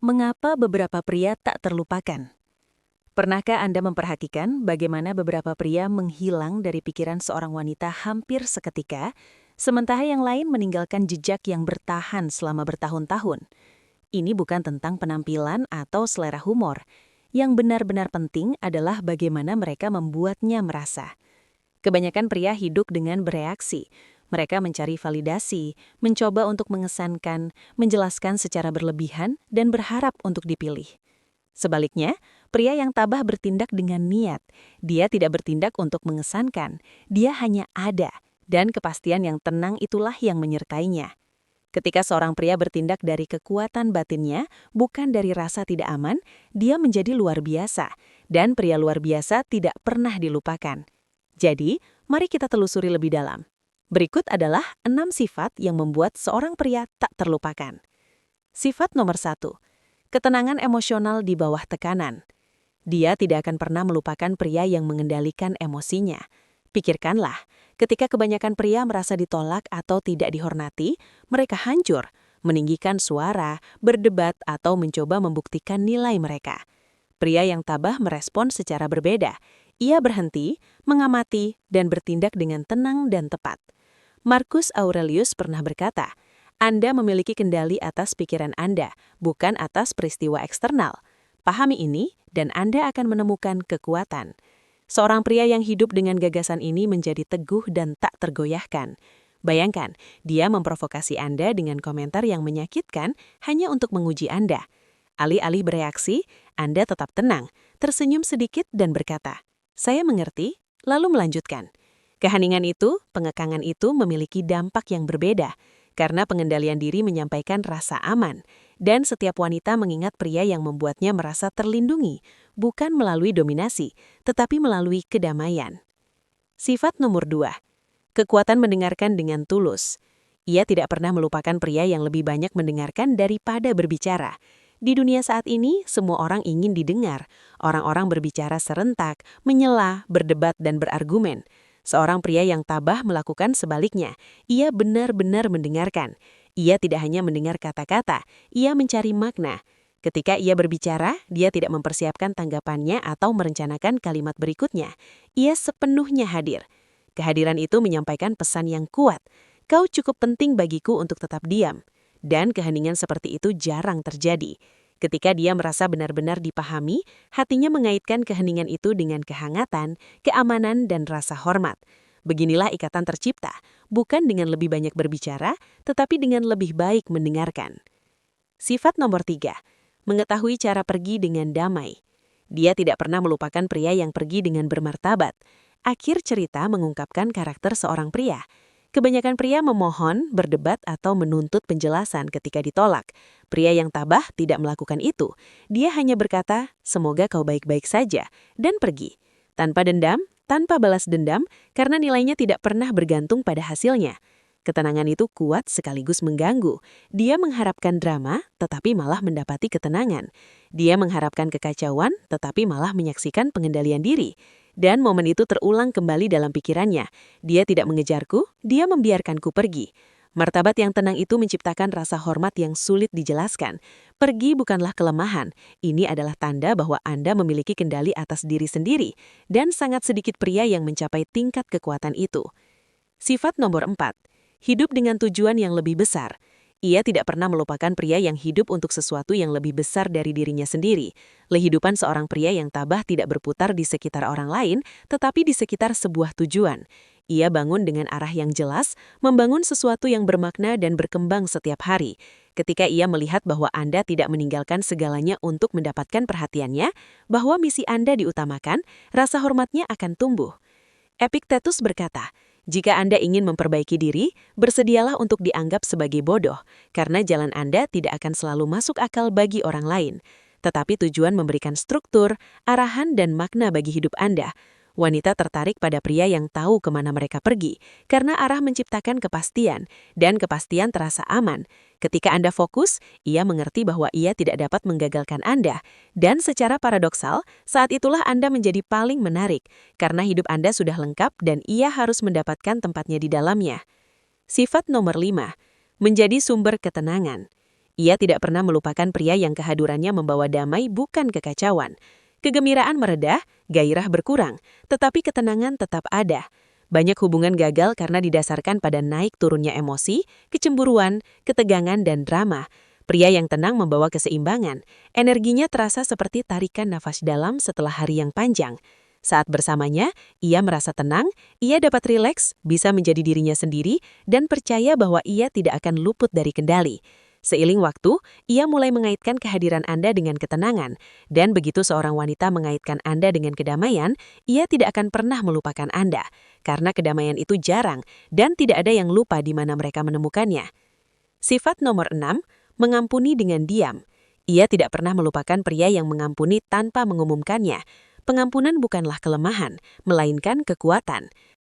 Mengapa beberapa pria tak terlupakan? Pernahkah Anda memperhatikan bagaimana beberapa pria menghilang dari pikiran seorang wanita hampir seketika, sementara yang lain meninggalkan jejak yang bertahan selama bertahun-tahun? Ini bukan tentang penampilan atau selera humor. Yang benar-benar penting adalah bagaimana mereka membuatnya merasa. Kebanyakan pria hidup dengan bereaksi. Mereka mencari validasi, mencoba untuk mengesankan, menjelaskan secara berlebihan, dan berharap untuk dipilih. Sebaliknya, pria yang tabah bertindak dengan niat. Dia tidak bertindak untuk mengesankan, dia hanya ada, dan kepastian yang tenang itulah yang menyertainya. Ketika seorang pria bertindak dari kekuatan batinnya, bukan dari rasa tidak aman, dia menjadi luar biasa, dan pria luar biasa tidak pernah dilupakan. Jadi, mari kita telusuri lebih dalam. Berikut adalah 6 sifat yang membuat seorang pria tak terlupakan. Sifat nomor 1. Ketenangan emosional di bawah tekanan. Dia tidak akan pernah melupakan pria yang mengendalikan emosinya. Pikirkanlah, ketika kebanyakan pria merasa ditolak atau tidak dihormati, mereka hancur, meninggikan suara, berdebat, atau mencoba membuktikan nilai mereka. Pria yang tabah merespon secara berbeda. Ia berhenti, mengamati, dan bertindak dengan tenang dan tepat. Marcus Aurelius pernah berkata, Anda memiliki kendali atas pikiran Anda, bukan atas peristiwa eksternal. Pahami ini, dan Anda akan menemukan kekuatan. Seorang pria yang hidup dengan gagasan ini menjadi teguh dan tak tergoyahkan. Bayangkan, dia memprovokasi Anda dengan komentar yang menyakitkan hanya untuk menguji Anda. Alih-alih bereaksi, Anda tetap tenang, tersenyum sedikit dan berkata, "Saya mengerti," lalu melanjutkan. Keheningan itu, pengekangan itu memiliki dampak yang berbeda, karena pengendalian diri menyampaikan rasa aman, dan setiap wanita mengingat pria yang membuatnya merasa terlindungi, bukan melalui dominasi, tetapi melalui kedamaian. Sifat nomor 2. Kekuatan mendengarkan dengan tulus. Ia tidak pernah melupakan pria yang lebih banyak mendengarkan daripada berbicara. Di dunia saat ini, semua orang ingin didengar. Orang-orang berbicara serentak, menyela, berdebat, dan berargumen. Seorang pria yang tabah melakukan sebaliknya. Ia benar-benar mendengarkan. Ia tidak hanya mendengar kata-kata, ia mencari makna. Ketika ia berbicara, dia tidak mempersiapkan tanggapannya atau merencanakan kalimat berikutnya. Ia sepenuhnya hadir. Kehadiran itu menyampaikan pesan yang kuat. Kau cukup penting bagiku untuk tetap diam. Dan keheningan seperti itu jarang terjadi. Ketika dia merasa benar-benar dipahami, hatinya mengaitkan keheningan itu dengan kehangatan, keamanan, dan rasa hormat. Beginilah ikatan tercipta, bukan dengan lebih banyak berbicara, tetapi dengan lebih baik mendengarkan. Sifat nomor 3. Mengetahui cara pergi dengan damai. Dia tidak pernah melupakan pria yang pergi dengan bermartabat. Akhir cerita mengungkapkan karakter seorang pria. Kebanyakan pria memohon, berdebat, atau menuntut penjelasan ketika ditolak. Pria yang tabah tidak melakukan itu. Dia hanya berkata, "Semoga kau baik-baik saja," dan pergi. Tanpa dendam, tanpa balas dendam, karena nilainya tidak pernah bergantung pada hasilnya. Ketenangan itu kuat sekaligus mengganggu. Dia mengharapkan drama, tetapi malah mendapati ketenangan. Dia mengharapkan kekacauan, tetapi malah menyaksikan pengendalian diri. Dan momen itu terulang kembali dalam pikirannya. Dia tidak mengejarku, dia membiarkanku pergi. Martabat yang tenang itu menciptakan rasa hormat yang sulit dijelaskan. Pergi bukanlah kelemahan. Ini adalah tanda bahwa Anda memiliki kendali atas diri sendiri. Dan sangat sedikit pria yang mencapai tingkat kekuatan itu. Sifat nomor 4. Hidup dengan tujuan yang lebih besar. Ia tidak pernah melupakan pria yang hidup untuk sesuatu yang lebih besar dari dirinya sendiri. Kehidupan seorang pria yang tabah tidak berputar di sekitar orang lain, tetapi di sekitar sebuah tujuan. Ia bangun dengan arah yang jelas, membangun sesuatu yang bermakna dan berkembang setiap hari. Ketika ia melihat bahwa Anda tidak meninggalkan segalanya untuk mendapatkan perhatiannya, bahwa misi Anda diutamakan, rasa hormatnya akan tumbuh. Epictetus berkata, jika Anda ingin memperbaiki diri, bersedialah untuk dianggap sebagai bodoh, karena jalan Anda tidak akan selalu masuk akal bagi orang lain. Tetapi tujuan memberikan struktur, arahan, dan makna bagi hidup Anda. Wanita tertarik pada pria yang tahu kemana mereka pergi, karena arah menciptakan kepastian, dan kepastian terasa aman. Ketika Anda fokus, ia mengerti bahwa ia tidak dapat menggagalkan Anda. Dan secara paradoksal, saat itulah Anda menjadi paling menarik, karena hidup Anda sudah lengkap dan ia harus mendapatkan tempatnya di dalamnya. Sifat nomor 5. Menjadi sumber ketenangan. Ia tidak pernah melupakan pria yang kehadurannya membawa damai bukan kekacauan. Kegembiraan meredah, gairah berkurang, tetapi ketenangan tetap ada. Banyak hubungan gagal karena didasarkan pada naik turunnya emosi, kecemburuan, ketegangan, dan drama. Pria yang tenang membawa keseimbangan. Energinya terasa seperti tarikan nafas dalam setelah hari yang panjang. Saat bersamanya, ia merasa tenang, ia dapat rileks, bisa menjadi dirinya sendiri, dan percaya bahwa ia tidak akan luput dari kendali. Seiring waktu, ia mulai mengaitkan kehadiran Anda dengan ketenangan, dan begitu seorang wanita mengaitkan Anda dengan kedamaian, ia tidak akan pernah melupakan Anda, karena kedamaian itu jarang, dan tidak ada yang lupa di mana mereka menemukannya. Sifat nomor 6, mengampuni dengan diam. Ia tidak pernah melupakan pria yang mengampuni tanpa mengumumkannya. Pengampunan bukanlah kelemahan, melainkan kekuatan.